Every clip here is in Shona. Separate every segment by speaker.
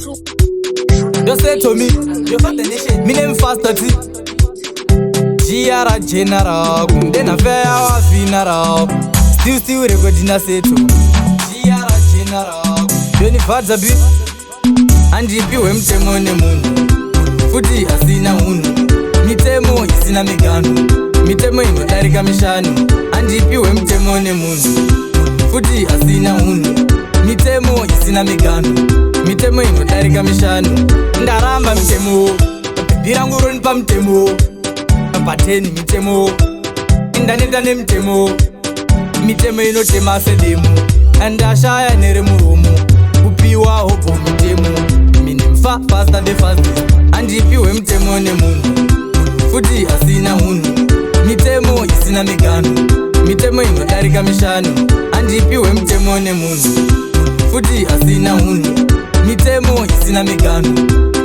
Speaker 1: You say to me, you fat the nation. Me name fast 30. Giara general, then a fair funeral. Still recording a set to Giara general. Johnny Father B. And if you empty money moon. Futi asina unu. Mitemo isina miganu. Mitemo ino darika mishanu. And if you empty money moon. Futi asina unu. Mitemo isina miganu. Mitemo ino darika mishanu. Ndaramba mitemo. Birangurun pa mitemo. Pateni mitemo. Indanetane mitemo. Mitemo ino tema sedemu. Andashaya neremurumu. Upiwa hopo mitemo. Minimfa faster the fastest. And if you mitemo ne mungu. Futi asina unu. Mitemo isina miganu. Mitemo ino darika mishanu. And if you mitemo ne mungu. Futi asina unu. Mitemo isina miganu.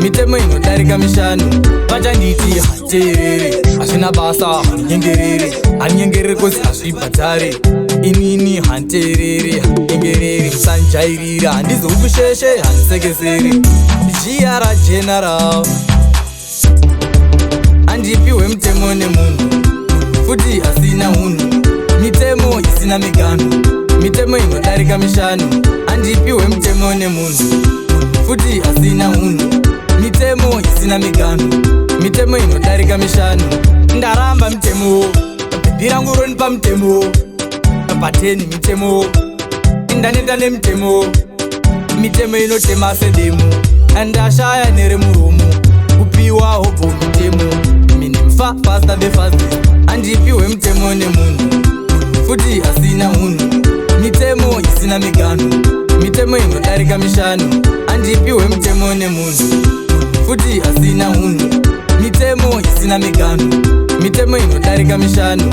Speaker 1: Mitemo ino darika mishanu. Vaja nditi hacherere. Ashina basa nyengerere. Anyengerere kosi ashipatare. Inini hanterere. Nyengerere sanjairira. Ndizo ukusheshe hansekesere. Giara general. And if you mitemo ne mungu. Futi asina unu. Mitemo isina miganu. Mitemo ino darika mishanu. And if you mitemo ne mungu. Futi asina unu. Mitemo isina miganu. Mitemo ino darika mishanu. Ndaramba mitemo. Birangurun pa mitemo. Pateni mitemo. Indanetane mitemo. Mitemo ino tema sedemu. Andashaya neremurumu. Upiwa hopo mitemo. Minimfa faster the fastest. And if you mitemo ne mungu. Futi asina unu. Mitemo isina miganu. Mitemo ino darika mishanu. And if you mitemo ne mungu. Futi asina unu. Mitemo isina miganu. Mitemo ino darika mishanu.